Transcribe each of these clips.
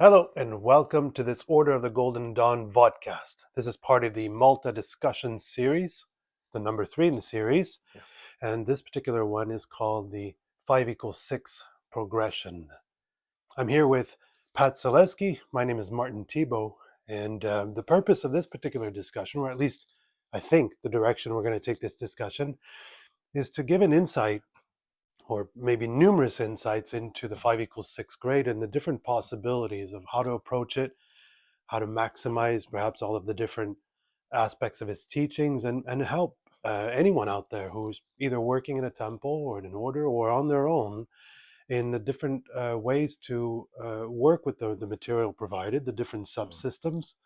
Hello and welcome to this Order of the Golden Dawn vodcast. This is part of the Malta Discussions series, the number 3 in the series, Yeah. and this particular one is called the 5 equals 6 progression. I'm here with Pat Zalewski. My name is Martin Thibeault, and the purpose of this particular discussion, or at least I think the direction we're going to take this discussion, is to give an insight or maybe numerous insights into the 5 equals 6 grade and the different possibilities of how to approach it, how to maximize perhaps all of the different aspects of its teachings, and help anyone out there who's either working in a temple or in an order or on their own in the different ways to work with the material provided, the different subsystems,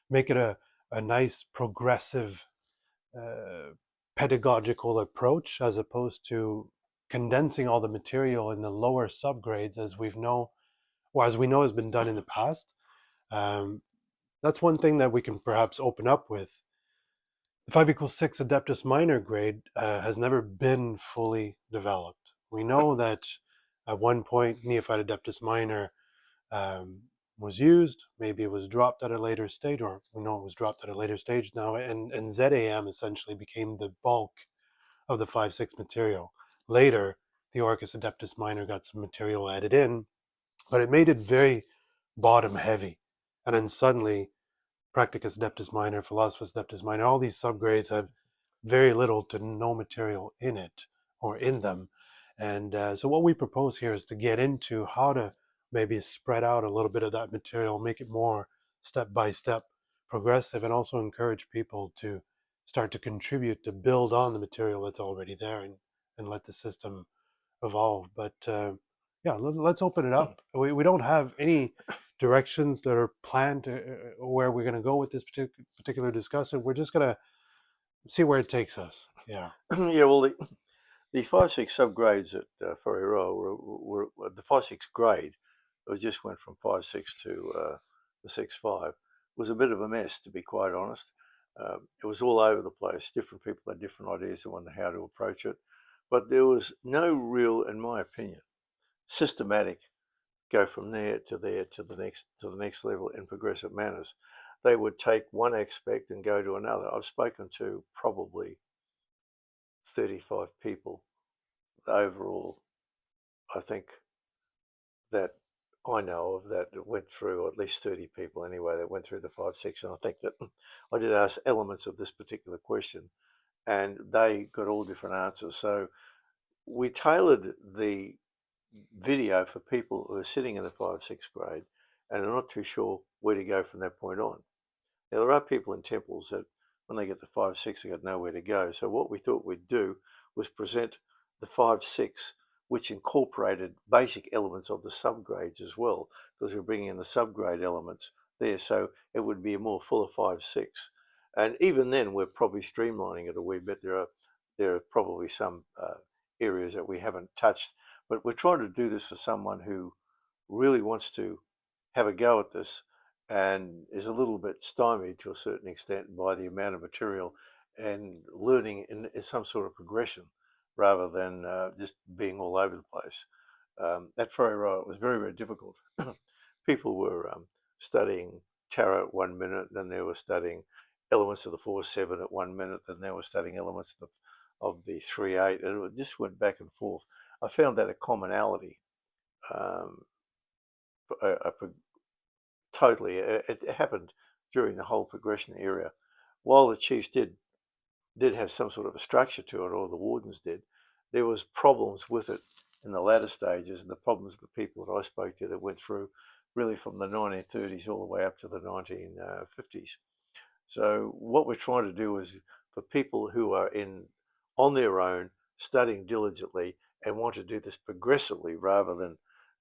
make it a nice progressive pedagogical approach as opposed to condensing all the material in the lower subgrades as we know has been done in the past. Um, that's one thing that we can perhaps open up with. The 5 equals 6 Adeptus Minor grade has never been fully developed. We know that at one point Neophyte Adeptus Minor was used, maybe it was dropped at a later stage, or we know it was dropped at a later stage now, and ZAM essentially became the bulk of the 5-6 material. Later, the Orcus Adeptus Minor got some material added in, but it made it very bottom heavy. And then suddenly, Practicus Adeptus Minor, Philosophus Adeptus Minor, all these subgrades have very little to no material in it or in them. And so what we propose here is to get into how to maybe spread out a little bit of that material, make it more step-by-step progressive, and also encourage people to start to contribute to build on the material that's already there and let the system evolve. But yeah, let's open it up. We don't have any directions that are planned where we're going to go with this particular discussion. We're just going to see where it takes us. Yeah. Yeah, well, the 5-6 subgrades at Ferrero were the 5-6 grade. It just went from 5-6 to the 6-5. Was a bit of a mess, to be quite honest. It was all over the place. Different people had different ideas on how to approach it, but there was no real, in my opinion, systematic go from there to the next level in progressive manners. They would take one aspect and go to another. I've spoken to probably 35 people overall, I think, that I know of that went through, or at least 30 people anyway, that went through the 5-6. And I think that I did ask elements of this particular question, and they got all different answers. So we tailored the video for people who are sitting in the 5-6 grade and are not too sure where to go from that point on. Now, there are people in temples that when they get the 5-6, they got nowhere to go. So what we thought we'd do was present the 5-6, which incorporated basic elements of the subgrades as well, because we're bringing in the subgrade elements there. So it would be a more fuller 5-6. And even then, we're probably streamlining it a wee bit. There are probably some areas that we haven't touched, but we're trying to do this for someone who really wants to have a go at this and is a little bit stymied to a certain extent by the amount of material and learning in some sort of progression rather than just being all over the place. At Ferrero, it was very, very difficult. People were studying tarot at 1 minute, then they were studying elements of the 4-7 at 1 minute, then they were studying elements of the 3-8, and it just went back and forth. I found that a commonality. Totally, it happened during the whole progression area. While the chiefs did have some sort of a structure to it, or the wardens did, there was problems with it in the latter stages, and the problems of the people that I spoke to that went through really from the 1930s all the way up to the 1950s. So what we're trying to do is for people who are on their own, studying diligently, and want to do this progressively rather than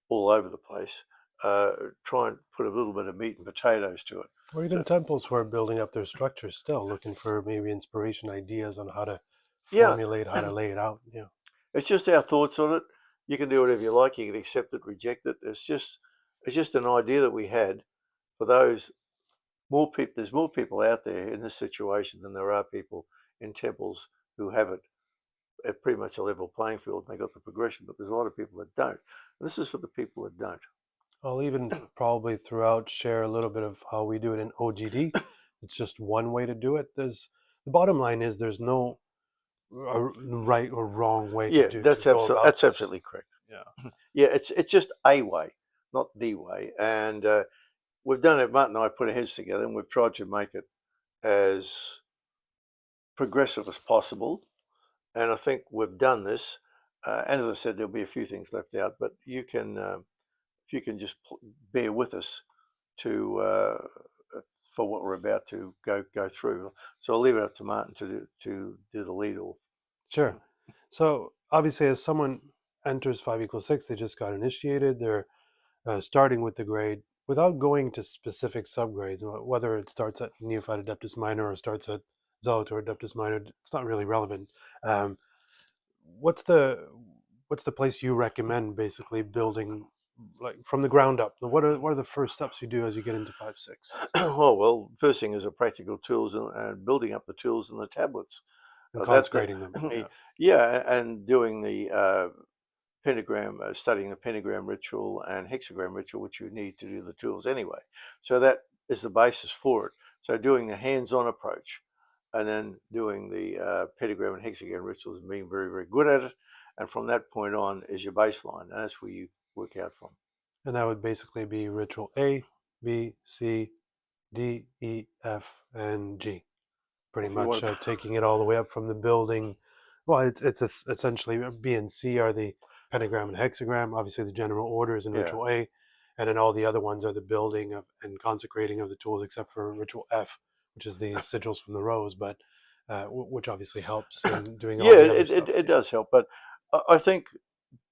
all over the place, try and put a little bit of meat and potatoes to it. Or even temples who are building up their structures still, looking for maybe inspiration, ideas on how to formulate, how to lay it out. Yeah. It's just our thoughts on it. You can do whatever you like. You can accept it, reject it. It's just an idea that we had for those more people. There's more people out there in this situation than there are people in temples who have it at pretty much a level playing field and they got the progression, but there's a lot of people that don't. And this is for the people that don't. I'll even probably throughout share a little bit of how we do it in OGD. It's just one way to do it. The bottom line is there's no right or wrong way Yeah, to that's go about that's this. absolutely correct. Yeah. Yeah, it's just a way, not the way. And we've done it. Martin and I put our heads together, and we've tried to make it as progressive as possible. And I think we've done this. And as I said, there'll be a few things left out, but you can, if you can just bear with us to for what we're about to go through. So I'll leave it up to Martin to do the lead off. Sure. So obviously, as someone enters 5 = 6, they just got initiated. They're starting with the grade without going to specific subgrades, whether it starts at Neophyte Adeptus Minor or starts at Zalator Adeptus Minor. It's not really relevant. Um, what's the what's the place you recommend basically building like from the ground up? What are the first steps you do as you get into 5-6 Oh well, first thing is the practical tools and building up the tools and the tablets. and That consecrating them? Yeah. yeah, and doing the pentagram, studying the pentagram ritual and hexagram ritual, which you need to do the tools anyway. So that is the basis for it. So doing the hands-on approach, and then doing the pentagram and hexagram rituals and being very, very good at it. And from that point on is your baseline, and that's where you work out from. And that would basically be ritual A, B, C, D, E, F, and G. Pretty If you want much to, taking it all the way up from the building. Well, essentially B and C are the pentagram and hexagram. Obviously, the general order is in yeah, ritual A, and then all the other ones are the building of and consecrating of the tools, except for ritual F, which is the sigils from the rose, but which obviously helps in doing all yeah, the other stuff. it does help, but I think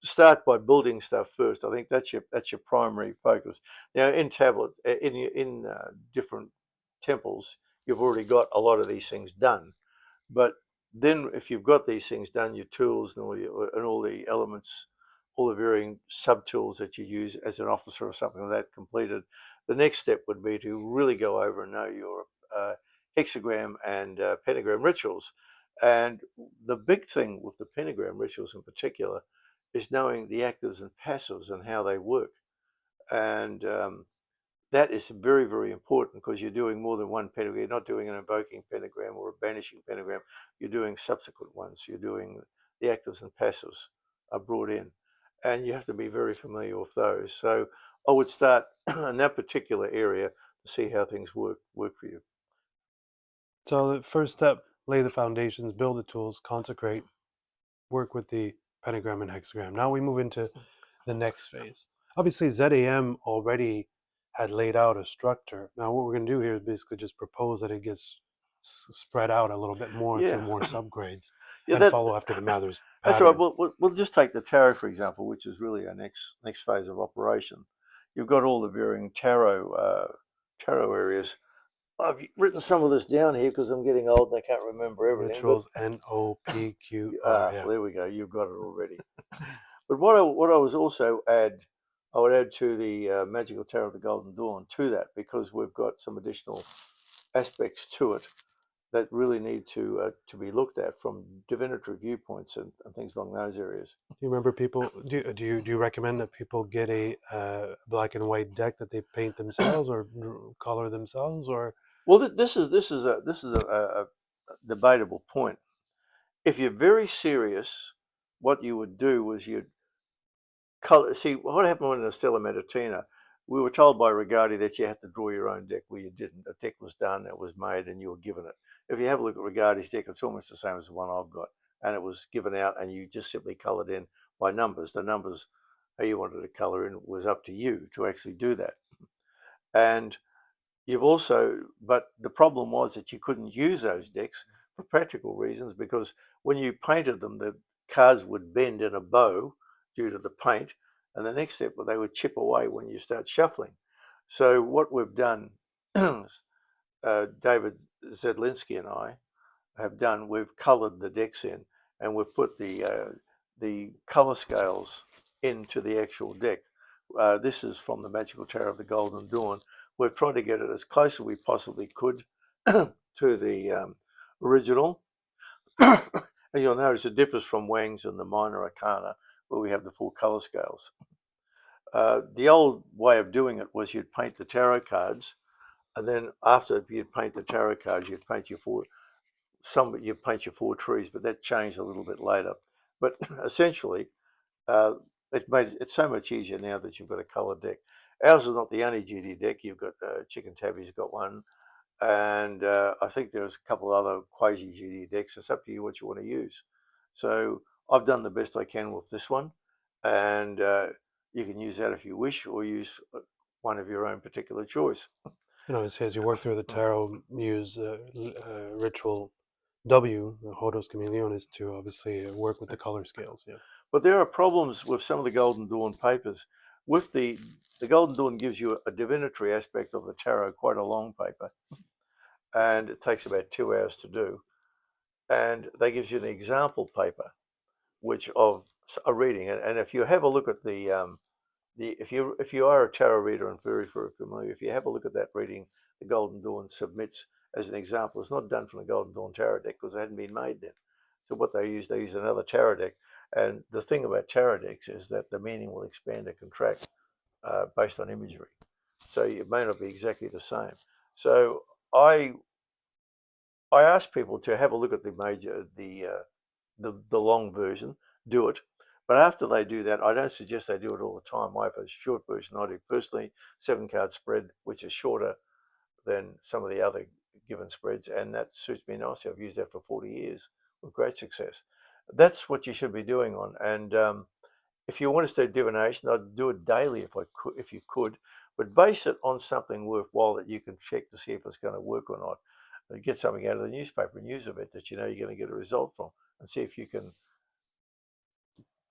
start by building stuff first. I think that's your primary focus. Now, in tablets, in different temples, you've already got a lot of these things done. But then, if you've got these things done, your tools and all the elements, all the varying sub tools that you use as an officer or something like that completed, the next step would be to really go over and know your hexagram and pentagram rituals. And the big thing with the pentagram rituals in particular is knowing the actives and passives and how they work. And that is very, very important because you're doing more than one pentagram. You're not doing an invoking pentagram or a banishing pentagram. You're doing subsequent ones. You're doing the actives and passives are brought in. And you have to be very familiar with those. So I would start in that particular area to see how things work for you. So the first step: lay the foundations, build the tools, consecrate, work with the pentagram and hexagram. Now we move into the next phase. Obviously, ZAM already had laid out a structure. Now, what we're going to do here is basically just propose that it gets spread out a little bit more to Yeah. more subgrades Yeah, and follow after the Mather's that's all right. pattern. We'll just take the tarot, for example, which is really our next phase of operation. You've got all the varying tarot areas. I've written some of this down here because I'm getting old and I can't remember everything. Rituals NOPQR. Yeah. Well, there we go. You've got it already. But what I was also I would add to the Magical Tarot of the Golden Dawn to that because we've got some additional aspects to it that really need to be looked at from divinatory viewpoints and things along those areas. Do you remember people? Do you recommend that people get a black and white deck that they paint themselves or color themselves, or? Well, this is a debatable point. If you're very serious, what you would do was you'd color. See what happened in the Stella Matutina. We were told by Rigardi that you had to draw your own deck. Well, you didn't. A deck was done, it was made, and you were given it. If you have a look at Rigardi's deck, it's almost the same as the one I've got, and it was given out, and you just simply coloured in by numbers. The numbers how you wanted to colour in was up to you to actually do that. And you've also, but the problem was that you couldn't use those decks for practical reasons because when you painted them, the cards would bend in a bow due to the paint, and the next step, they would chip away when you start shuffling. So what we've done, David Zalewski and I have done, we've coloured the decks in, and we've put the colour scales into the actual deck. This is from the Magical Tarot of the Golden Dawn. We've tried to get it as close as we possibly could to the original. And you'll notice it differs from Wang's and the Minor Arcana, where we have the full colour scales. The old way of doing it was you'd paint the tarot cards, and then after you'd paint the tarot cards, you'd paint your four trees, but that changed a little bit later. But essentially, uh, it's so much easier now that you've got a coloured deck. Ours is not the only GD deck. You've got Chicken Tabby's got one, and I think there's a couple other quasi GD decks. It's up to you what you want to use. So I've done the best I can with this one, and you can use that if you wish, or use one of your own particular choice. As you work through the tarot, use ritual W, Hodos Chameleon, is to obviously work with the color scales. Yeah. But there are problems with some of the Golden Dawn papers. With the Golden Dawn gives you a divinatory aspect of the tarot, quite a long paper, and it takes about 2 hours to do. And they gives you an example paper, which of a reading. And if you have a look at if you are a tarot reader and very very familiar, if you have a look at that reading, the Golden Dawn submits as an example. It's not done from the Golden Dawn tarot deck because it hadn't been made then. So what they use another tarot deck. And the thing about tarot decks is that the meaning will expand and contract based on imagery. So it may not be exactly the same. So I ask people to have a look at the long version, do it. But after they do that, I don't suggest they do it all the time. I have a short version I do personally, 7-card spread, which is shorter than some of the other given spreads, and that suits me nicely. I've used that for 40 years with great success. That's what you should be doing on. And if you want to start divination, I'd do it daily if you could, but base it on something worthwhile that you can check to see if it's going to work or not. Get something out of the newspaper, news of it that you know you're going to get a result from, and see if you can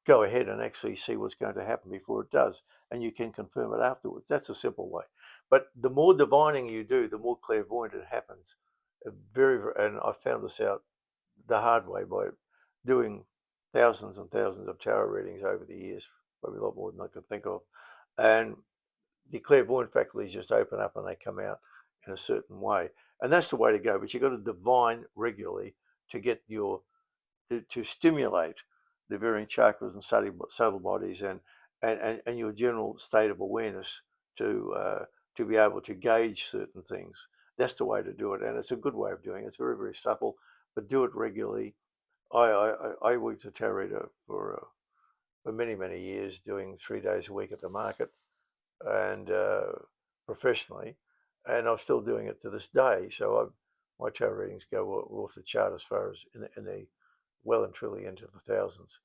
go ahead and actually see what's going to happen before it does, and you can confirm it afterwards. That's a simple way. But the more divining you do, the more clairvoyant it happens. And I found this out the hard way by doing thousands and thousands of tarot readings over the years, probably a lot more than I could think of. And the clairvoyant faculties just open up and they come out in a certain way. And that's the way to go. But you've got to divine regularly to get to stimulate the varying chakras and subtle bodies and your general state of awareness to be able to gauge certain things. That's the way to do it, and it's a good way of doing it. It's very, very subtle, but do it regularly. I worked as a tarot reader for many, many years, doing 3 days a week at the market and professionally, and I'm still doing it to this day. So my tarot readings go off the chart as far as in the well and truly into the thousands.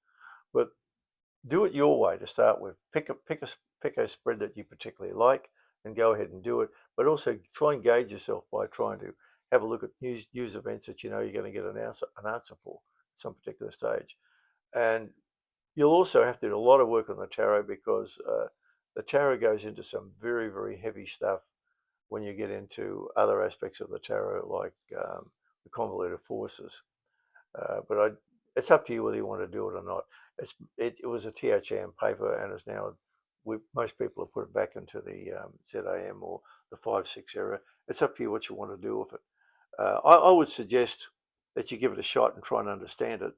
But do it your way to start with. Pick a spread that you particularly like and go ahead and do it. But also try and gauge yourself by trying to have a look at news events that you know you're going to get an answer for at some particular stage. And you'll also have to do a lot of work on the tarot because the tarot goes into some very, very heavy stuff when you get into other aspects of the tarot, like the convoluted forces. But it's up to you whether you want to do it or not. It was a THM paper, and it's now most people have put it back into the ZAM or the 5/6 era. It's up to you what you want to do with it. I would suggest that you give it a shot and try and understand it.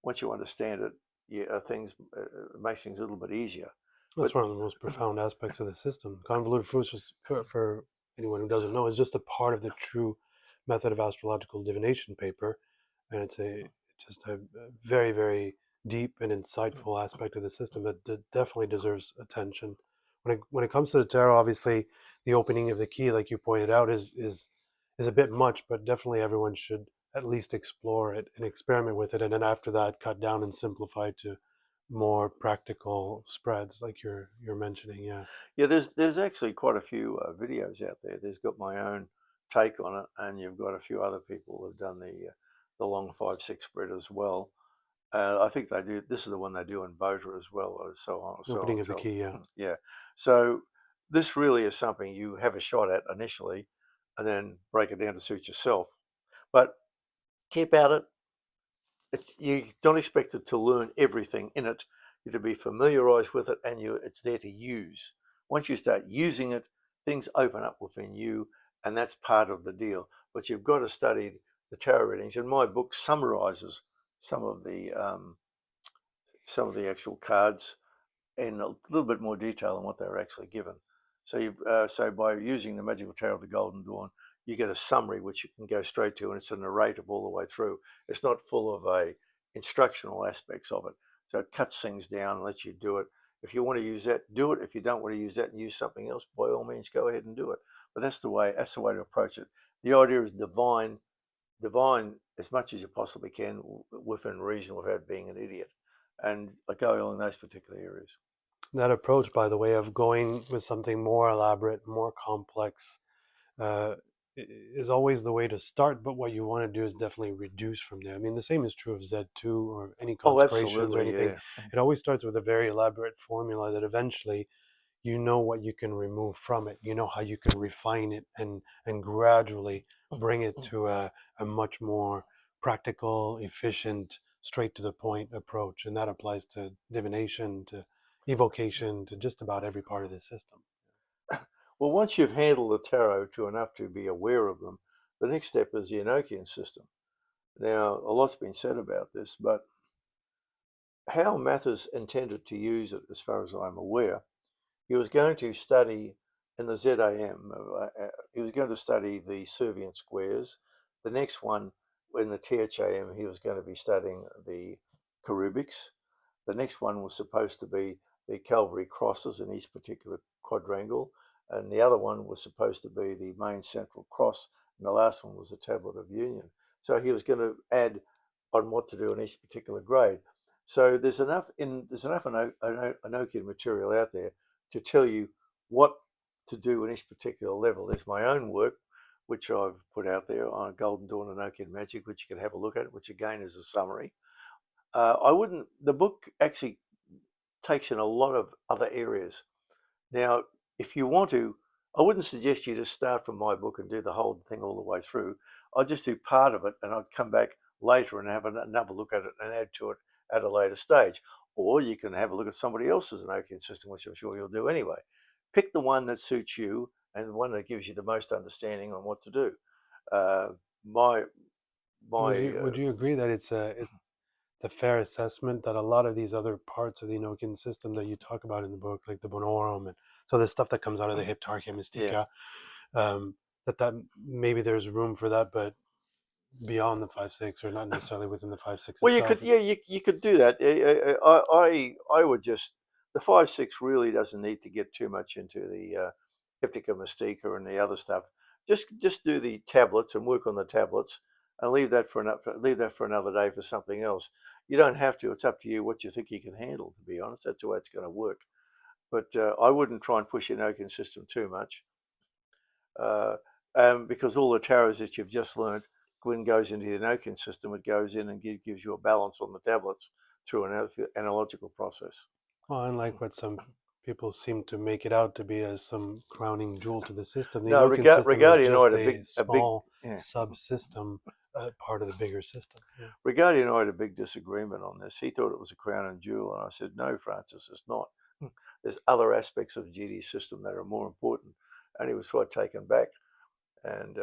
Once you understand it, it makes things a little bit easier. That's one of the most profound aspects of the system. Convoluted fruits, for anyone who doesn't know, is just a part of the true method of astrological divination paper, and it's just a very, very deep and insightful aspect of the system that definitely deserves attention. When it comes to the tarot, obviously, the opening of the key, like you pointed out, is a bit much, but definitely everyone should at least explore it and experiment with it, and then after that, cut down and simplify to more practical spreads like you're mentioning. Yeah, there's actually quite a few videos out there. There's got my own take on it, and you've got a few other people who've done the long 5/6 spread as well. I think they do. This is the one they do in Bota as well. Opening of the key. Yeah. So this really is something you have a shot at initially, and then break it down to suit yourself. But keep at it. You don't expect it to learn everything in it. You're to be familiarized with it, and it's there to use. Once you start using it, things open up within you, and that's part of the deal. But you've got to study the tarot readings, and my book summarizes some of the actual cards in a little bit more detail than what they were actually given. So so by using the Magical Tarot of the Golden Dawn, you get a summary which you can go straight to, and it's a narrative all the way through. It's not full of instructional aspects of it. So it cuts things down and lets you do it. If you want to use that, do it. If you don't want to use that and use something else, by all means, go ahead and do it. But that's the way to approach it. The idea is divine as much as you possibly can within reason without being an idiot, and go along those particular areas. That approach, by the way, of going with something more elaborate, more complex, uh, is always the way to start. But what you want to do is definitely reduce from there. I mean, the same is true of Z2 or any Oh, consecrations or absolutely, anything. yeah. It always starts with a very elaborate formula that eventually you know what you can remove from it. You know how you can refine it and gradually bring it to a much more practical, efficient, straight to the point approach. And that applies to divination, to evocation, to just about every part of the system. Well, once you've handled the tarot to enough to be aware of them, the next step is the Enochian system. Now, a lot's been said about this, but how Mathers intended to use it, as far as I'm aware, he was going to study in the ZAM, he was going to study the Servian squares. The next one, in the THAM, he was going to be studying the cherubics. The next one was supposed to be the Calvary crosses in each particular quadrangle. And the other one was supposed to be the main central cross. And the last one was the Tablet of Union. So he was going to add on what to do in each particular grade. So there's enough Enochian material out there to tell you what to do in each particular level. There's my own work, which I've put out there on Golden Dawn Enochian Magic, which you can have a look at, which again is a summary. The book actually takes in a lot of other areas. Now, if you want to, I wouldn't suggest you just start from my book and do the whole thing all the way through. I'll just do part of it, and I'd come back later and have another look at it and add to it at a later stage. Or you can have a look at somebody else's Enochian system, which I'm sure you'll do anyway. Pick the one that suits you and the one that gives you the most understanding on what to do. Uh, my Would you agree that it's a fair assessment that a lot of these other parts of the Enochian system that you talk about in the book, like the Bonorum, and so the stuff that comes out of the Heptarchia Mystica, that maybe there's room for that, but beyond the 5-6, or not necessarily within the 5-6 Well, itself. you could do that. I would just, the 5-6 really doesn't need to get too much into the Heptica Mystica and the other stuff. Just do the tablets and work on the tablets, and leave that for another day for something else. You don't have to. It's up to you what you think you can handle. To be honest, that's the way it's going to work. But I wouldn't try and push your Enochian system too much, because all the tarots that you've just learned, when it goes into the Enochian system, it goes in and gives you a balance on the tablets through an analogical process. Well, unlike what some people seem to make it out to be as some crowning jewel to the system, the No, Enochian system is just Regarding a small subsystem, part of the bigger system. Yeah. Regarding and I had a big disagreement on this. He thought it was a crown and jewel, and I said, no, Francis, it's not. There's other aspects of the GD system that are more important. And he was quite taken back. And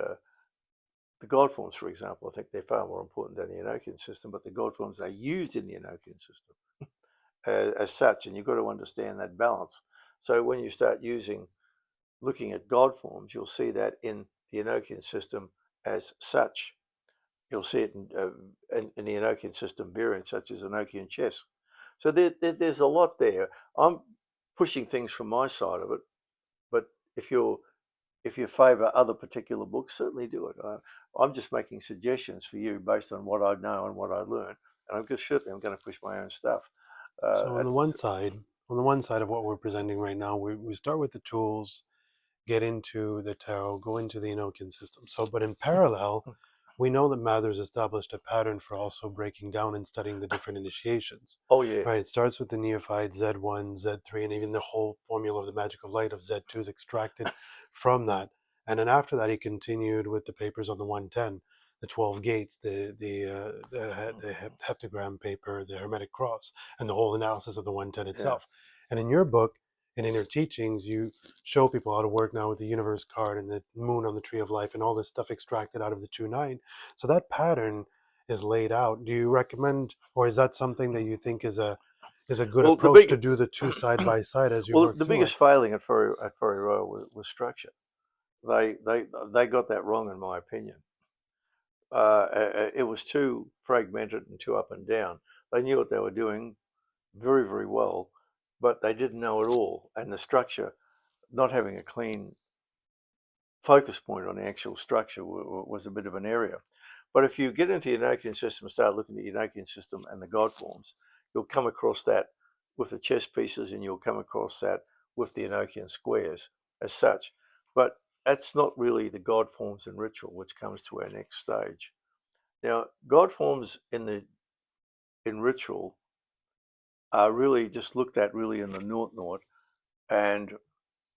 the God forms, for example, I think they're far more important than the Enochian system, but the God forms are used in the Enochian system as such, and you've got to understand that balance. So when you start looking at God forms, you'll see that in the Enochian system as such. You'll see it in the Enochian system variants, such as Enochian chess. So there's a lot there. I'm pushing things from my side of it, but if you favour other particular books, certainly do it. I'm just making suggestions for you based on what I know and what I learned, and I'm going to push my own stuff. So on the one side of what we're presenting right now, we start with the tools, get into the tarot, go into the Enochian system. So, but in parallel, we know that Mathers established a pattern for also breaking down and studying the different initiations. Oh yeah. Right. It starts with the neophyte, Z1, Z3, and even the whole formula of the magic of light of Z2 is extracted from that. And then after that, he continued with the papers on the 110, the 12 gates, the heptagram paper, the hermetic cross, and the whole analysis of the 110 itself. Yeah. And in your book and in your teachings, you show people how to work now with the universe card and the moon on the tree of life and all this stuff extracted out of the 2-9. So that pattern is laid out. Do you recommend, or is that something that you think is is a good Well, approach to do the two side by side as you well, work the through it. biggest failing at Ferry Royal was structure. They got that wrong, in my opinion. It was too fragmented and too up and down. They knew what they were doing very, very well, but they didn't know it all. And the structure, not having a clean focus point on the actual structure, was a bit of an area. But if you get into the Enochian system and start looking at the Enochian system and the God forms, you'll come across that with the chess pieces, and you'll come across that with the Enochian squares as such. But that's not really the God forms and ritual, which comes to our next stage. Now, God forms in ritual are really just looked at really in the naught, and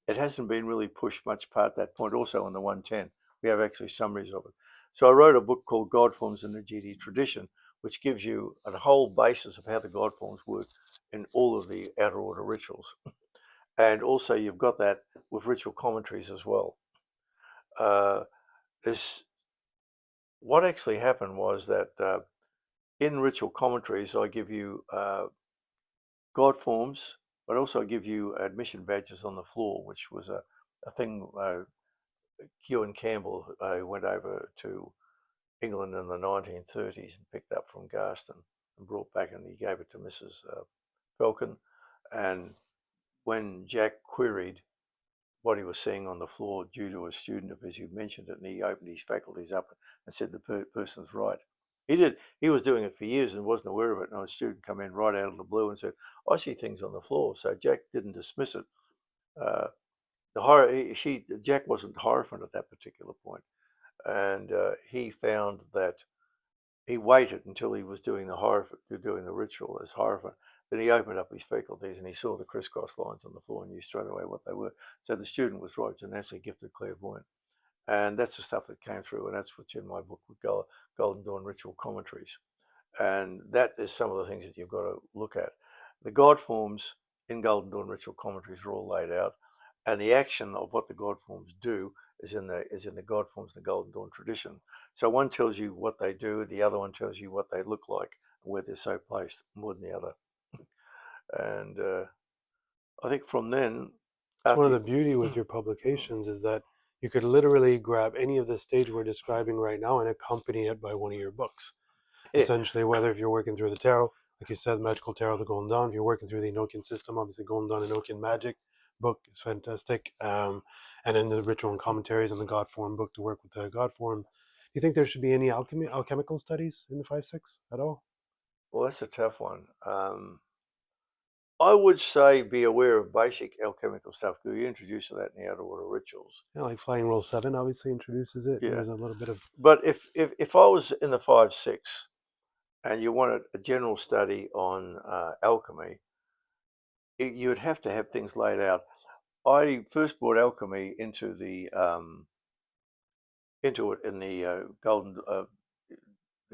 it hasn't been really pushed much past that point. Also on the 110, we have actually summaries of it. So I wrote a book called God Forms in the GD Tradition, which gives you a whole basis of how the God forms work in all of the outer order rituals. And also you've got that with ritual commentaries as well. This what actually happened was that in ritual commentaries, I give you God forms, but also give you admission badges on the floor, which was a thing Hugh and Campbell went over to England in the 1930s and picked up from Garston and brought back, and he gave it to Mrs. Falcon. And when Jack queried what he was seeing on the floor due to a student of his who mentioned it, and he opened his faculties up and said the person's right. He was doing it for years and wasn't aware of it. And a student come in right out of the blue and said, "I see things on the floor." So Jack didn't dismiss it. Uh, Jack wasn't Hierophant at that particular point, and he found that he waited until he was doing the ritual as Hierophant. Then he opened up his faculties and he saw the crisscross lines on the floor and knew straight away what they were. So the student was right, a naturally gifted clairvoyant. And that's the stuff that came through, and that's what's in my book with Golden Dawn Ritual Commentaries. And that is some of the things that you've got to look at. The God forms in Golden Dawn Ritual Commentaries are all laid out, and the action of what the God forms do is in the God forms, the Golden Dawn tradition. So one tells you what they do, the other one tells you what they look like, and where they're so placed more than the other. And I think from then, It's one of after the beauty with your publications is that you could literally grab any of the stage we're describing right now and accompany it by one of your books. yeah, Essentially, whether if you're working through the tarot, like you said, Magical Tarot, the Golden Dawn, if you're working through the Enochian system, obviously Golden Dawn Enochian Magic book is fantastic. And then the ritual and commentaries and the God form book to work with the God form. Do you think there should be any alchemical studies in the 5-6 at all? well, that's a tough one. I would say be aware of basic alchemical stuff because you introduce that in the outer order rituals. Yeah, like Flying Roll 7 obviously introduces it. Yeah, There's a little bit of but if I was in the 5-6 and you wanted a general study on alchemy, you would have to have things laid out. I first brought alchemy into it in the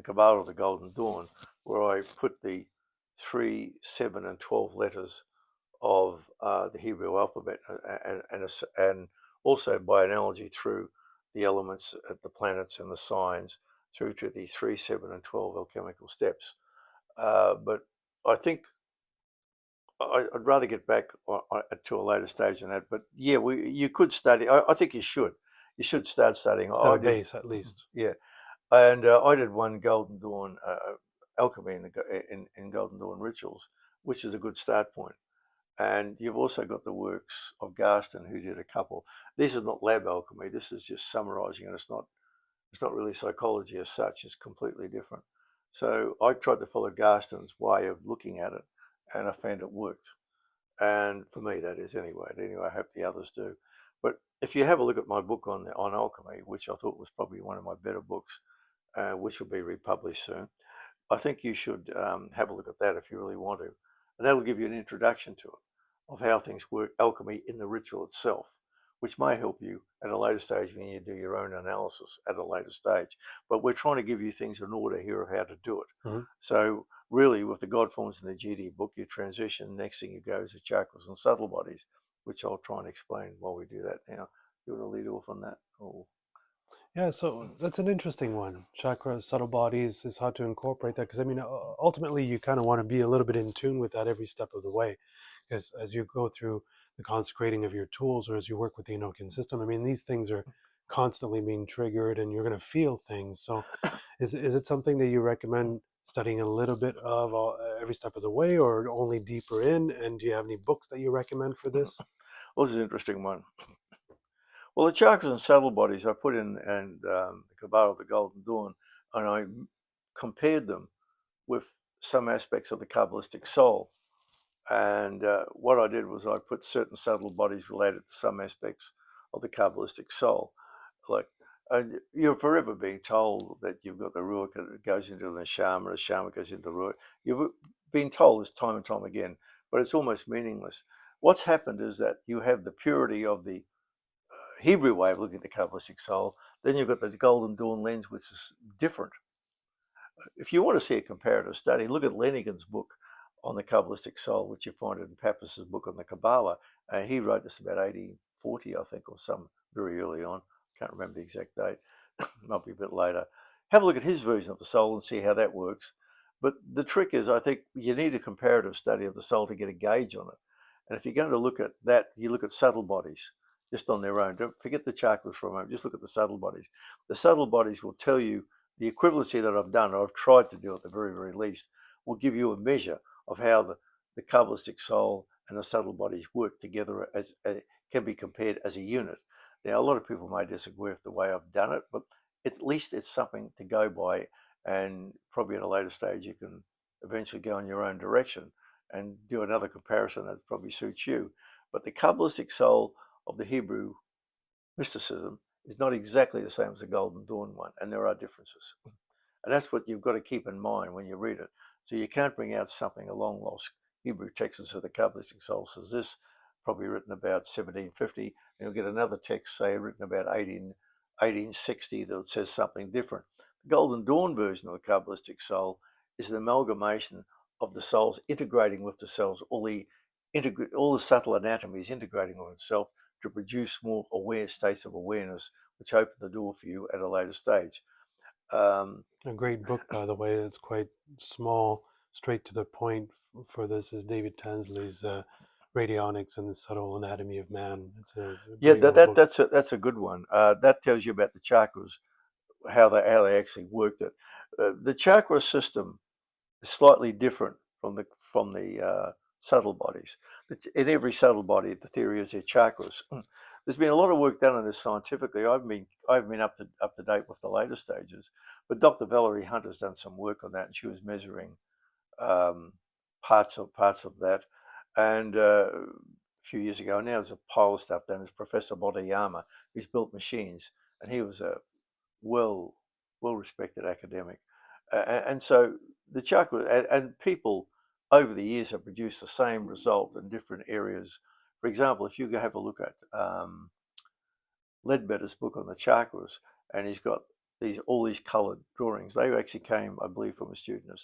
Kabbalah of the Golden Dawn, where I put the 3, 7, and 12 letters of the Hebrew alphabet, and also by analogy through the elements, the planets, and the signs through to the 3, 7, and 12 alchemical steps. But I think I'd rather get back to a later stage than that. But yeah, you could study. I think you should. You should start studying. at I a did. base at least. Yeah, and I did one Golden Dawn alchemy in Golden Dawn rituals, which is a good start point. And you've also got the works of Garston, who did a couple. This is not lab alchemy. This is just summarizing, and it's not really psychology as such. It's completely different. So I tried to follow Garston's way of looking at it, and I found it worked. And for me, that is anyway. Anyway, I hope the others do. But if you have a look at my book on alchemy, which I thought was probably one of my better books, which will be republished soon, I think you should have a look at that if you really want to. And that'll give you an introduction to it, of how things work, alchemy in the ritual itself, which may help you at a later stage when you do your own analysis at a later stage. But we're trying to give you things in order here of how to do it. Mm-hmm. So really, with the God Forms in the GD book, you transition. Next thing you go is the chakras and subtle bodies, which I'll try and explain while we do that now. You want to lead off on that? Or... Yeah, so that's an interesting one. Chakras, subtle bodies, is how to incorporate that. Because I mean, ultimately, you kind of want to be a little bit in tune with that every step of the way. Because as you go through the consecrating of your tools, or as you work with the Enochian system, I mean, these things are constantly being triggered, and you're going to feel things. So, is it something that you recommend studying a little bit of every step of the way, or only deeper in? And do you have any books that you recommend for this? Well, this is an interesting one. Well, the chakras and subtle bodies I put in and the Kabbalah of the Golden Dawn, and I compared them with some aspects of the Kabbalistic soul. And what I did was I put certain subtle bodies related to some aspects of the Kabbalistic soul. Like, you're forever being told that you've got the Ruach that goes into the Shama goes into the Ruach. You've been told this time and time again, but it's almost meaningless. What's happened is that you have the purity of the Hebrew way of looking at the Kabbalistic soul, then you've got the Golden Dawn lens, which is different. If you want to see a comparative study, look at Lenigan's book on the Kabbalistic soul, which you find in Pappus's book on the Kabbalah. He wrote this about 1840, I think, or some very early on. Can't remember the exact date. Might be a bit later. Have a look at his version of the soul and see how that works. But the trick is, I think you need a comparative study of the soul to get a gauge on it. And if you're going to look at that, you look at subtle bodies just on their own. Don't forget the chakras for a moment. Just look at the subtle bodies. The subtle bodies will tell you the equivalency that I've done, or I've tried to do at the very, very least, will give you a measure of how the Kabbalistic soul and the subtle bodies work together as can be compared as a unit. Now, a lot of people may disagree with the way I've done it, but at least it's something to go by, and probably at a later stage you can eventually go in your own direction and do another comparison that probably suits you. But the Kabbalistic soul of the Hebrew mysticism is not exactly the same as the Golden Dawn one, and there are differences. And that's what you've got to keep in mind when you read it. So you can't bring out something, a long lost Hebrew text that says the Kabbalistic soul says this, probably written about 1750, and you'll get another text, say, written about 1860 that says something different. The Golden Dawn version of the Kabbalistic soul is an amalgamation of the souls integrating with the cells, all the subtle anatomy is integrating with itself to produce more aware states of awareness, which open the door for you at a later stage. Um, A great book, by the way. It's quite small, straight to the point for this is David Tansley's Radionics and the Subtle Anatomy of Man. It's a yeah, great little book. that's a good one. That tells you about the chakras, how they actually worked it. The chakra system is slightly different from the subtle bodies. In every subtle body, the theory is they're chakras. There's been a lot of work done on this scientifically. I've been up to date with the later stages, but Dr. Valerie Hunt has done some work on that, and she was measuring um, parts of that. And a few years ago, now there's a pile of stuff done. There's Professor Motoyama, who's built machines, and he was a well well respected academic. And so the chakra and people over the years have produced the same result in different areas. For example, if you go have a look at Ledbetter's book on the chakras, and he's got all these coloured drawings. They actually came, I believe, from a student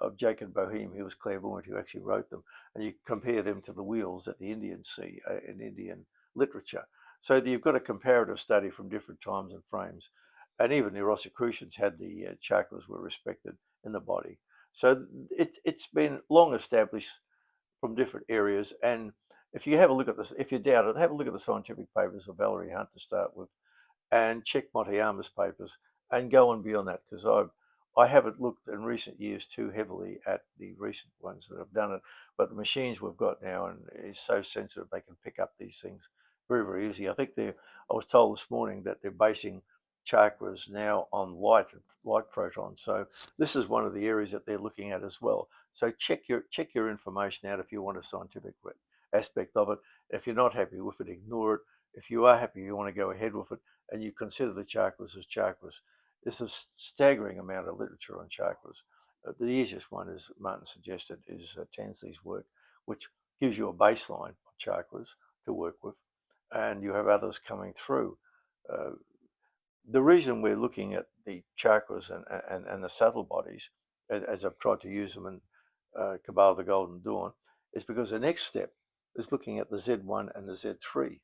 of Jacob Boehme, who was clairvoyant, who actually wrote them. And you compare them to the wheels that the Indians see in Indian literature. So you've got a comparative study from different times and frames. And even the Rosicrucians had the chakras were respected in the body. So it's been long established from different areas. And if you have a look at this, if you doubt it, have a look at the scientific papers of Valerie Hunt to start with, and check Motoyama's papers, and go on beyond that, because I haven't looked in recent years too heavily at the recent ones that have done it. But the machines we've got now and is so sensitive they can pick up these things very, very easy. I was told this morning that they're basing chakras now on light photons. So this is one of the areas that they're looking at as well. So check your information out if you want a scientific aspect of it. If you're not happy with it, ignore it. If you are happy, you want to go ahead with it, and you consider the chakras as chakras. There's a staggering amount of literature on chakras. The easiest one, as Martin suggested, is Tansley's work, which gives you a baseline of chakras to work with, and you have others coming through. Uh, the reason we're looking at the chakras and the subtle bodies, as I've tried to use them in Kabbalah the Golden Dawn, is because the next step is looking at the Z1 and the Z3.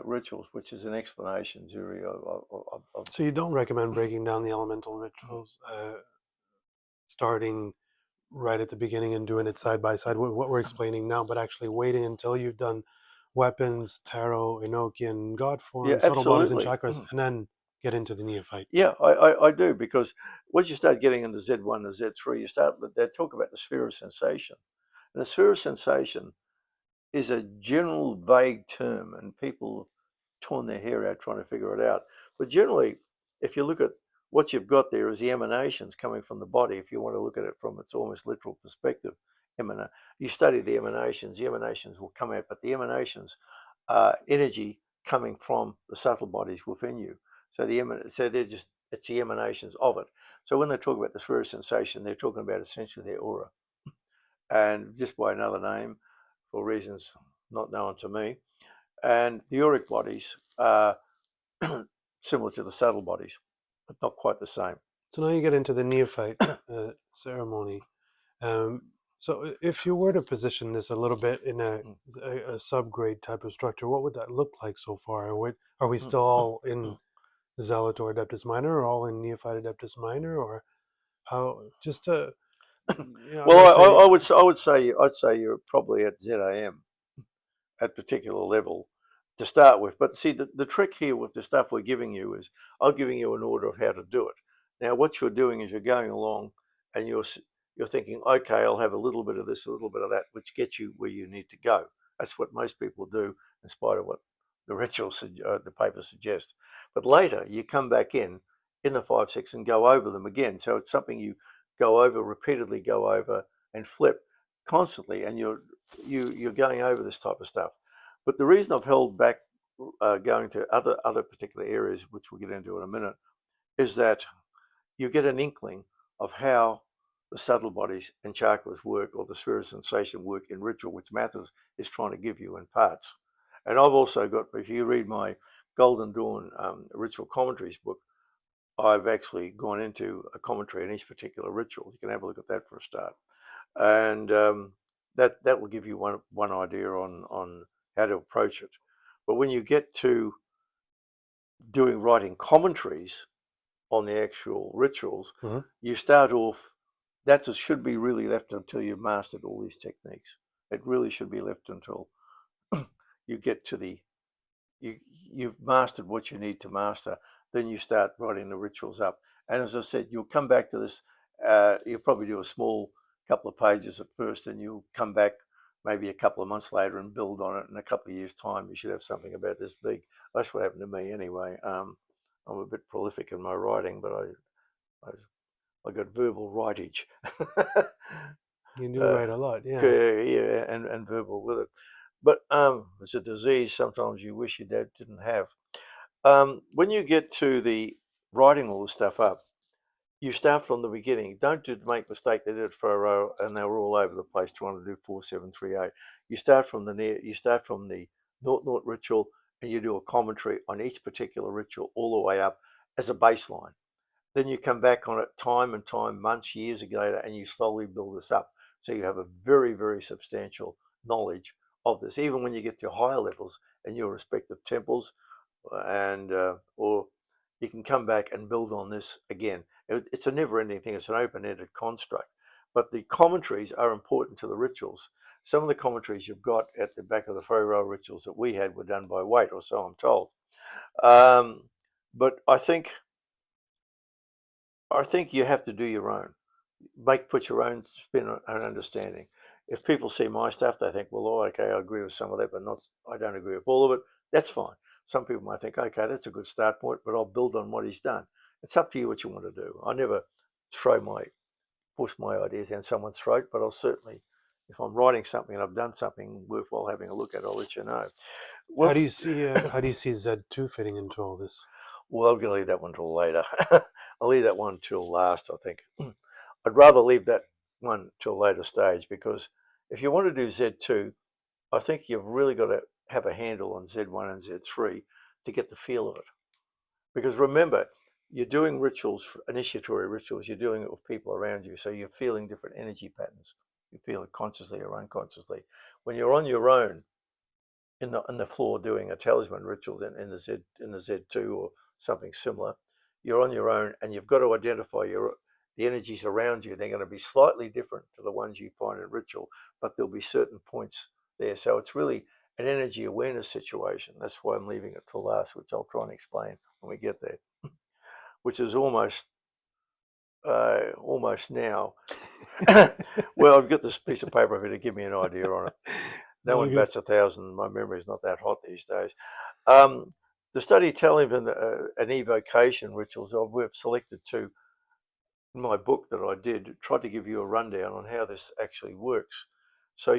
rituals, which is an explanation, Zuri, of So you don't recommend breaking down the elemental rituals, starting right at the beginning and doing it side by side, what we're explaining now, but actually waiting until you've done weapons, tarot, Enochian, God yeah, form, subtle bodies, and absolutely. chakras, and then get into the neophyte. Yeah, I do, because once you start getting into Z1 and Z3, they talk about the sphere of sensation. And the sphere of sensation is a general vague term, and people have torn their hair out trying to figure it out. But generally, if you look at what you've got there is the emanations coming from the body. If you want to look at it from its almost literal perspective, you study the emanations will come out, but the emanations are energy coming from the subtle bodies within you. So it's the emanations of it. So when they talk about the sphere of sensation, they're talking about essentially their aura, and just by another name, for reasons not known to me. And the auric bodies are similar to the subtle bodies, but not quite the same. So now you get into the neophyte ceremony. So if you were to position this a little bit in a subgrade type of structure, what would that look like so far? Are we still all in Zealot or Adeptus Minor, or all in Neophyte Adeptus Minor, or how? Just to, Well, I'd say you're probably at ZAM at particular level to start with. But see, the trick here with the stuff we're giving you is I'm giving you an order of how to do it. Now, what you're doing is you're going along and you're thinking, okay, I'll have a little bit of this, a little bit of that, which gets you where you need to go. That's what most people do, in spite of what the rituals, the paper suggests. But later, you come back in the 5-6 and go over them again. So it's something you go over repeatedly, go over and flip constantly, and you're going over this type of stuff. But the reason I've held back going to other particular areas, which we'll get into in a minute, is that you get an inkling of how the subtle bodies and chakras work, or the sphere of sensation work in ritual, which Mathers is trying to give you in parts. And I've also got, if you read my Golden Dawn ritual commentaries book, I've actually gone into a commentary on each particular ritual. You can have a look at that for a start, and that will give you one idea on how to approach it. But when you get to writing commentaries on the actual rituals, you start off. That should be really left until you've mastered all these techniques. It really should be left until you get to you've mastered what you need to master. Then you start writing the rituals up. And as I said, you'll come back to this. You'll probably do a small couple of pages at first, and you'll come back maybe a couple of months later and build on it. In a couple of years' time, you should have something about this big. That's what happened to me anyway. I'm a bit prolific in my writing, but I got verbal writage. You do write a lot, yeah. Yeah, and verbal with it. But it's a disease sometimes you wish your dad didn't have. When you get to the writing all this stuff up, you start from the beginning. Don't make the mistake they did for a row, and they were all over the place trying to do 4, 7, 3, 8. You start from the naught ritual, and you do a commentary on each particular ritual all the way up as a baseline. Then you come back on it time and time, months, years later, and you slowly build this up. So you have a very, very substantial knowledge of this, even when you get to higher levels in your respective temples, and or you can come back and build on this again. It's a never-ending thing. It's an open-ended construct. But the commentaries are important to the rituals. Some of the commentaries you've got at the back of the Ferro rituals that we had were done by Waite, or so I'm told. But I think you have to do your own. Put your own spin and understanding. If people see my stuff, they think, well, oh, okay, I agree with some of that, but I don't agree with all of it. That's fine. Some people might think, okay, that's a good start point, but I'll build on what he's done. It's up to you what you want to do. I never push my ideas down someone's throat, but I'll certainly, if I'm writing something and I've done something worthwhile having a look at, I'll let you know. Well, how do you see Z2 fitting into all this? Well, I'm going to leave that one till later. I'll leave that one till last, I think. I'd rather leave that one till a later stage, because if you want to do Z2, I think you've really got to have a handle on Z1 and Z3 to get the feel of it. Because remember, you're doing rituals, initiatory rituals, you're doing it with people around you, so you're feeling different energy patterns. You feel it consciously or unconsciously. When you're on your own, in the floor doing a talisman ritual in the Z2 or something similar. You're on your own, and you've got to identify the energies around you. They're going to be slightly different to the ones you find in ritual, but there'll be certain points there. So it's really an energy awareness situation. That's why I'm leaving it till last, which I'll try and explain when we get there, which is almost now. Well, I've got this piece of paper here to give me an idea on it. No one bats 1,000. My memory is not that hot these days. The study telling an evocation rituals, we've selected two in my book that I did, tried to give you a rundown on how this actually works. So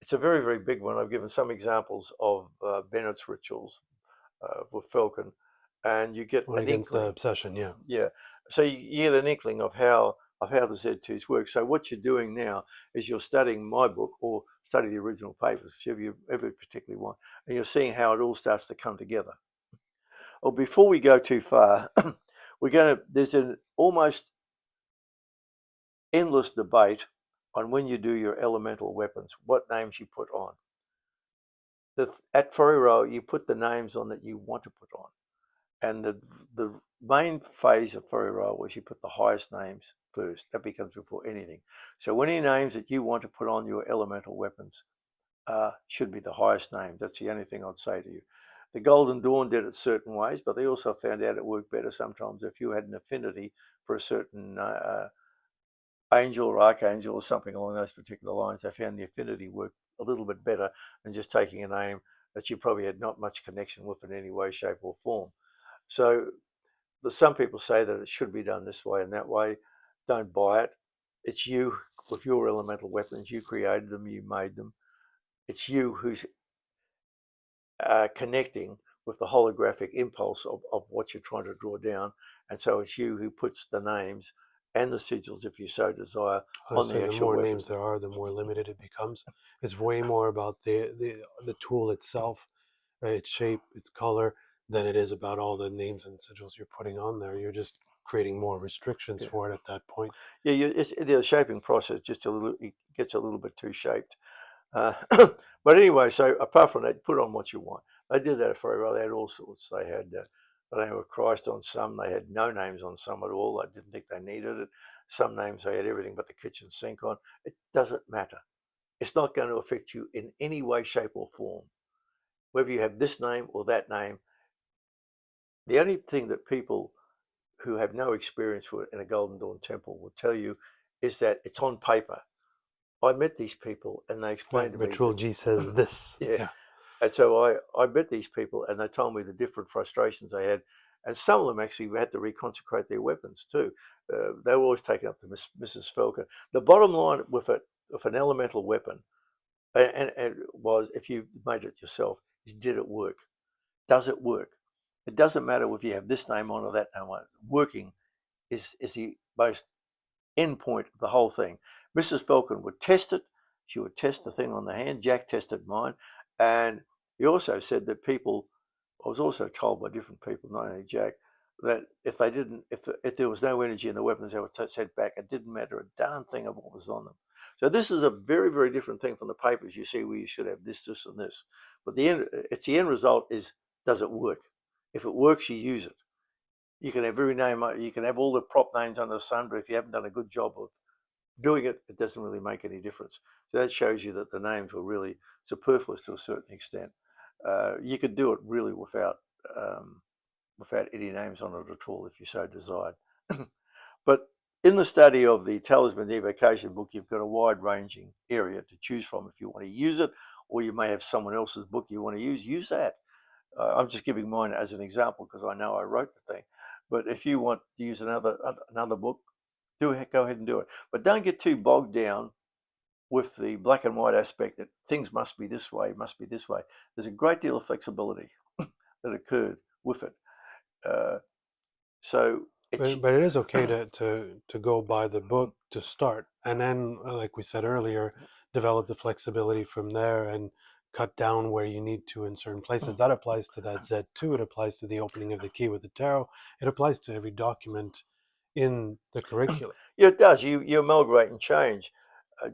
it's a very, very big one. I've given some examples of Bennett's rituals with Falcon, and you get an against the inkling. obsession, yeah. Yeah. So you get an inkling of how the Z2s work. So what you're doing now is you're studying my book or study the original papers, whichever you ever particularly want, and you're seeing how it all starts to come together. Well, before we go too far, there's an almost endless debate on when you do your elemental weapons, what names you put on. At Ferrero, you put the names on that you want to put on. And the main phase of Ferrero was you put the highest names first. That becomes before anything. So any names that you want to put on your elemental weapons should be the highest names. That's the only thing I'd say to you. The Golden Dawn did it certain ways, but they also found out it worked better sometimes if you had an affinity for a certain angel or archangel or something along those particular lines. They found the affinity worked a little bit better than just taking a name that you probably had not much connection with in any way, shape, or form. So some people say that it should be done this way and that way. Don't buy it. It's you with your elemental weapons. You created them. You made them. It's you who's connecting with the holographic impulse of what you're trying to draw down. And so it's you who puts the names and the sigils, if you so desire, on the actual the more weapon. names there are, the more limited it becomes. It's way more about the tool itself, its shape, its color, than it is about all the names and sigils you're putting on there. You're just creating more restrictions for it at that point. Yeah, the shaping process it gets a little bit too shaped. But anyway, so apart from that, put on what you want. They did that very well. They had all sorts. They had the name of Christ on some. They had no names on some at all. I didn't think they needed it. Some names they had everything but the kitchen sink on. It doesn't matter. It's not going to affect you in any way, shape, or form, whether you have this name or that name. The only thing that people who have no experience with it in a Golden Dawn temple will tell you is that it's on paper. I met these people and they explained to me. Ritual G says this. Yeah. And so I met these people and they told me the different frustrations they had. And some of them actually had to reconsecrate their weapons too. They were always taken up to Mrs. Falcon. The bottom line with an elemental weapon, and was if you made it yourself, is did it work? Does it work? It doesn't matter if you have this name on or that name on. Working is the most end point of the whole thing. Mrs. Falcon would test it. She would test the thing on the hand. Jack tested mine. And he also said that I was also told by different people, not only Jack, that if there was no energy in the weapons, they were sent back. It didn't matter a darn thing of what was on them. So this is a very, very different thing from the papers you see where you should have this, this, and this. But the end result is, does it work? If it works, you use it. You can have every name, you can have all the prop names under the sun, but if you haven't done a good job of doing it, it doesn't really make any difference. So that shows you that the names were really superfluous to a certain extent. You could do it really without any names on it at all if you so desired. But in the study of the Talisman, the Evocation book, you've got a wide-ranging area to choose from if you want to use it, or you may have someone else's book you want to use that. I'm just giving mine as an example because I know I wrote the thing. But if you want to use another book, go ahead and do it. But don't get too bogged down with the black and white aspect that things must be this way, must be this way. There's a great deal of flexibility that occurred with it. But it is okay to go by the book to start, and then, like we said earlier, develop the flexibility from there and cut down where you need to in certain places. That applies to that Z2. It applies to the opening of the key with the tarot. It applies to every document in the curriculum. Yeah, it does. You amalgamate and change.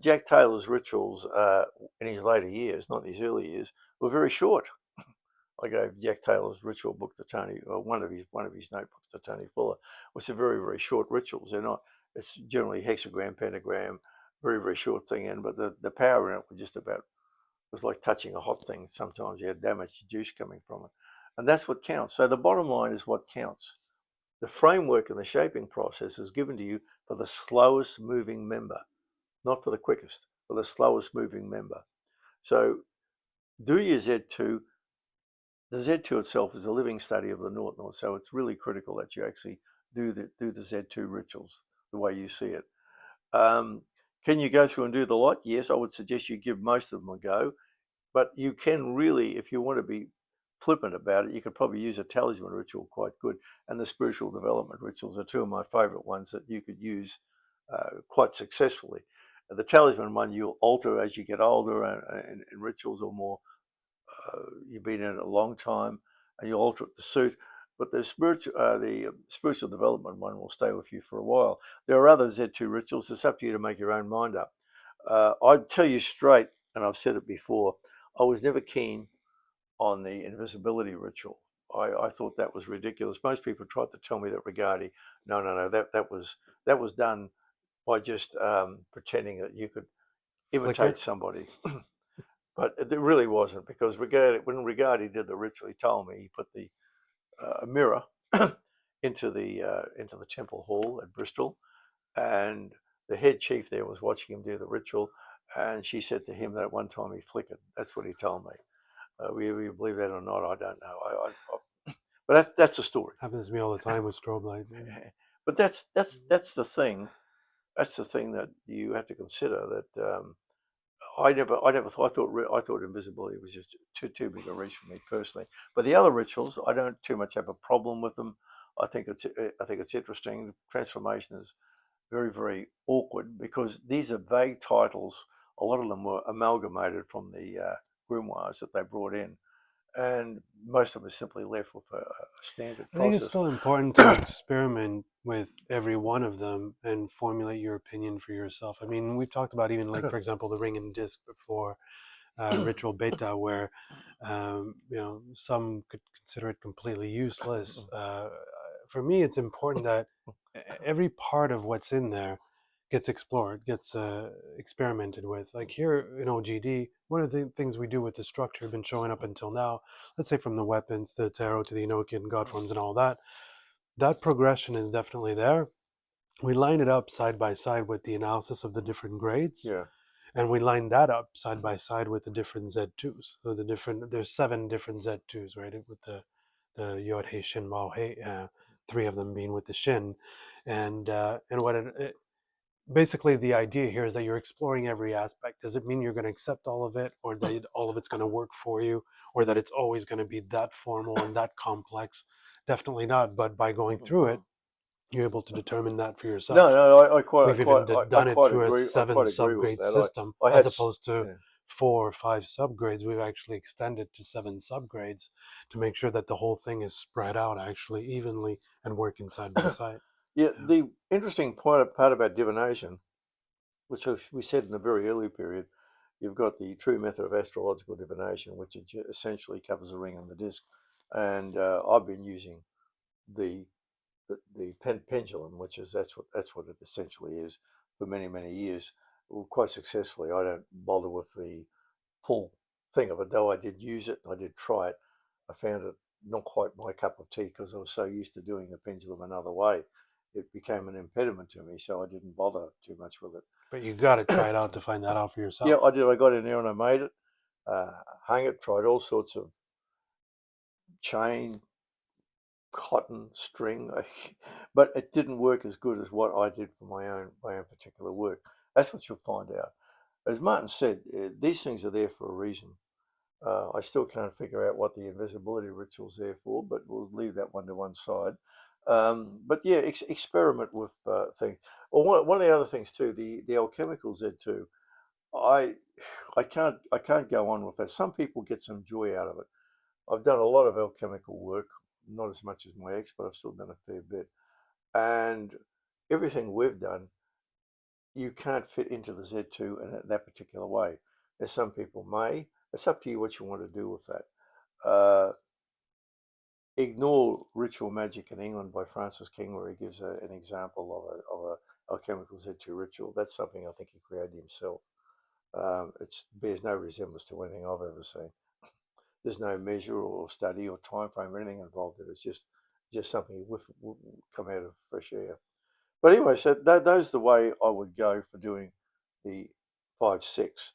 Jack Taylor's rituals in his later years, not in his early years, were very short. I gave Jack Taylor's ritual book to Tony, or one of his notebooks to Tony Fuller, which are very, very short rituals. They're not. It's generally hexagram, pentagram, very, very short thing in, but the power in it was just about, it was like touching a hot thing. Sometimes you had damaged juice coming from it, and that's what counts. So the bottom line is what counts. The framework and the shaping process is given to you for the slowest moving member, not for the quickest, for the slowest moving member. So do your Z2. The Z2 itself is a living study of the North, so it's really critical that you actually do the Z2 rituals the way you see it. Can you go through and do the lot? Yes, I would suggest you give most of them a go, but you can really, if you want to be flippant about it, you could probably use a talisman ritual quite good, and the spiritual development rituals are two of my favorite ones that you could use quite successfully. The talisman one you'll alter as you get older, and rituals are more, you've been in it a long time, and you alter it to suit. But the spiritual development one will stay with you for a while. There are other Z2 rituals. It's up to you to make your own mind up. I'd tell you straight, and I've said it before, I was never keen on the invisibility ritual. I thought that was ridiculous. Most people tried to tell me that Regardie, no, that was done by just pretending that you could imitate somebody. But it really wasn't, because when Regardie did the ritual, he told me he put the mirror into the temple hall at Bristol, and the head chief there was watching him do the ritual, and she said to him that at one time he flickered. That's what he told me. Whether you believe that or not, I don't know. But that's the story. Happens to me all the time with strobe lights. But that's the thing. That's the thing that you have to consider. That I thought invisibility was just too big a reach for me personally. But the other rituals, I don't too much have a problem with them. I think it's interesting. Transformation is very, very awkward, because these are vague titles. A lot of them were amalgamated from the grimoires that they brought in, and most of them are simply left with a standard I think it's process. still important to experiment with every one of them and formulate your opinion for yourself. I mean, we've talked about even, like, for example, the ring and disc before, ritual beta, where some could consider it completely useless. For me, it's important that every part of what's in there gets explored, gets experimented with. Like here in OGD, one of the things we do with the structure been showing up until now, let's say from the weapons to the tarot to the Enochian god forms and all that, that progression is definitely there. We line it up side by side with the analysis of the different grades. Yeah. And we line that up side by side with the different Z2s. So there's 7 different Z2s, right? With the Yod He Shin Mao He, 3 of them being with the Shin, and what basically the idea here is that you're exploring every aspect. Does it mean you're going to accept all of it, or that all of it's going to work for you, or that it's always going to be that formal and that complex? Definitely not. But by going through it, you're able to determine that for yourself. No, We've even done it through agree. a 7 subgrade system, I as opposed to 4 or 5 subgrades. We've actually extended to 7 subgrades to make sure that the whole thing is spread out actually evenly and working side by side. Yeah, the interesting part about divination, which we said in a very early period, you've got the true method of astrological divination, which essentially covers the ring and the disc, and I've been using the pendulum, which is that's what it essentially is, for many years, quite successfully. I don't bother with the full thing of it, though I did use it. I did try it. I found it not quite my cup of tea, because I was so used to doing the pendulum another way. It became an impediment to me, so I didn't bother too much with it. But you got to try it out to find that out for yourself. Yeah, I did. I got in there and I made it, hung it, tried all sorts of chain, cotton, string, but it didn't work as good as what I did for my own particular work. That's what you'll find out. As Martin said, these things are there for a reason. I still can't figure out what the invisibility ritual's there for, but we'll leave that one to one side. But yeah, experiment with things. Well, one of the other things too, the Alchemical Z2, I can't go on with that. Some people get some joy out of it. I've done a lot of alchemical work, not as much as my ex, but I've still done a fair bit. And everything we've done, you can't fit into the Z2 in that particular way. There's some people may. It's up to you what you want to do with that. Ignore Ritual Magic in England by Francis King, where he gives an example of a alchemical Z2 ritual. That's something I think he created himself. It bears no resemblance to anything I've ever seen. There's no measure or study or time frame or anything involved in it. It's just something come out of fresh air. But anyway, so those the way I would go for doing the 5/6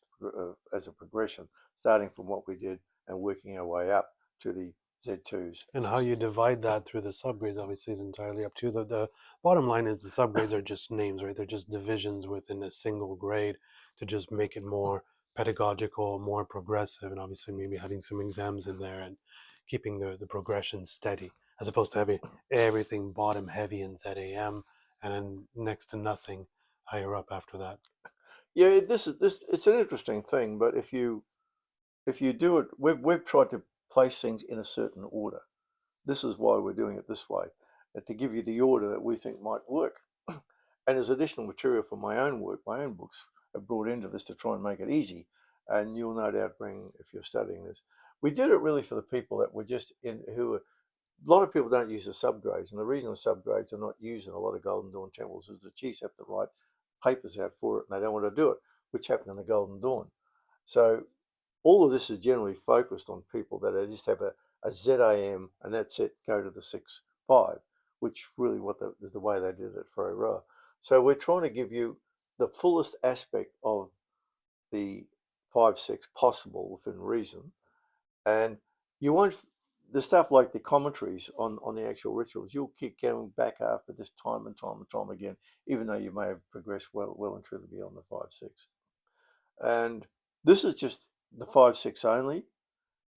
as a progression, starting from what we did and working our way up to the Z2s. And how you divide that through the subgrades obviously is entirely up to you. The bottom line is the subgrades are just names, right? They're just divisions within a single grade to just make it more pedagogical, more progressive, and obviously maybe having some exams in there and keeping the progression steady, as opposed to having everything bottom heavy in ZAM and then next to nothing higher up after that. Yeah, this it's an interesting thing, but if you do it, we've tried to place things in a certain order. This is why we're doing it this way, to give you the order that we think might work. And there's additional material from my own work, my own books have brought into this to try and make it easy. And you'll no doubt bring, if you're studying this. We did it really for the people that were just in, who are, a lot of people don't use the subgrades. And the reason the subgrades are not used in a lot of Golden Dawn temples is the chiefs have to write papers out for it and they don't want to do it, which happened in the Golden Dawn. So all of this is generally focused on people that just have a ZAM and that's it, go to the 6/5, which really is the way they did it for Ra. So we're trying to give you the fullest aspect of the 5/6 possible within reason. And you won't, the stuff like the commentaries on the actual rituals, you'll keep going back after this time and time and time again, even though you may have progressed well and truly beyond the 5/6. And this is just the 5/6 only.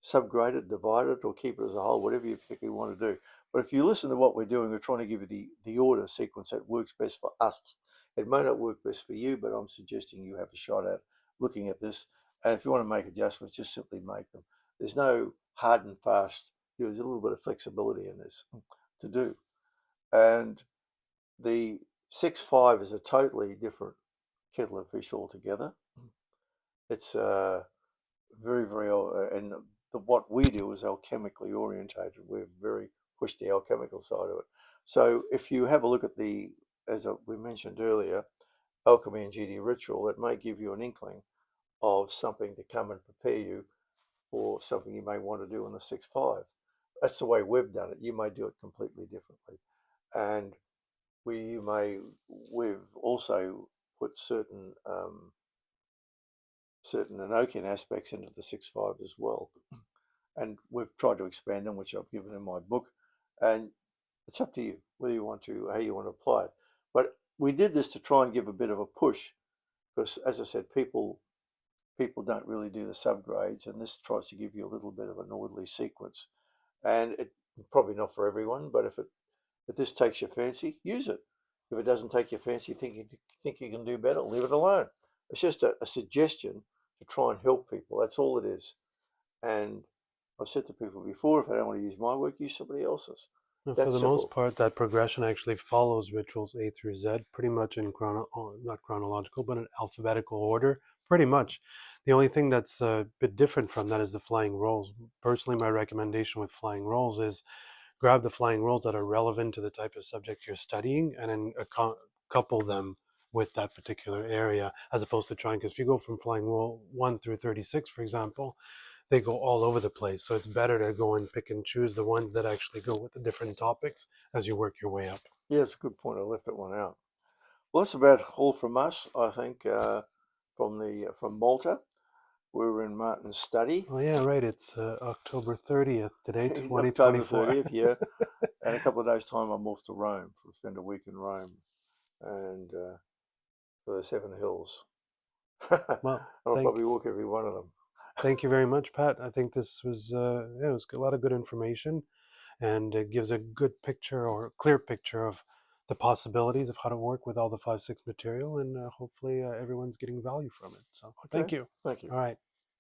Subgrade it, divide it, or keep it as a whole, whatever you particularly want to do. But if you listen to what we're doing, we're trying to give you the order sequence that works best for us. It may not work best for you, but I'm suggesting you have a shot at looking at this. And if you want to make adjustments, just simply make them. There's no hard and fast. There's a little bit of flexibility in this to do. And the 6/5 is a totally different kettle of fish altogether. It's very, and what we do is alchemically orientated. We're very push the alchemical side of it. So if you have a look at as we mentioned earlier, alchemy and GD ritual, it may give you an inkling of something to come and prepare you for something you may want to do in the 6/5. That's the way we've done it. You may do it completely differently. And we've also put certain Enochian aspects into the 6/5 as well. And we've tried to expand them, which I've given in my book. And it's up to you whether you want to, how you want to apply it. But we did this to try and give a bit of a push because, as I said, people don't really do the subgrades, and this tries to give you a little bit of an orderly sequence. And it's probably not for everyone, but if this takes your fancy, use it. If it doesn't take your fancy, think you can do better, leave it alone. It's just a suggestion to try and help people. That's all it is. And I've said to people before, if I don't want to use my work, use somebody else's. And That's for the simple. most part, that progression actually follows rituals A through Z, pretty much in not chronological, but in alphabetical order, pretty much. The only thing that's a bit different from that is the flying rolls. Personally, my recommendation with flying rolls is grab the flying rolls that are relevant to the type of subject you're studying and then couple them with that particular area, as opposed to trying, because if you go from flying roll 1 through 36, for example, they go all over the place. So it's better to go and pick and choose the ones that actually go with the different topics as you work your way up. Yeah, it's a good point. I left that one out. Well, that's about all from us, I think, from Malta. We were in Martin's study. Oh yeah, right. It's October 30th today, October 2024. 30th, yeah. And a couple of days' time, I'm off to Rome. I'll spend a week in Rome and for the 7 hills. Well, I'll probably walk every one of them. Thank you very much, Pat. I think this was, it was a lot of good information, and it gives a good picture or clear picture of the possibilities of how to work with all the 5/6 material, and hopefully everyone's getting value from it. So Okay. thank you. Thank you. All right.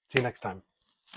See you next time.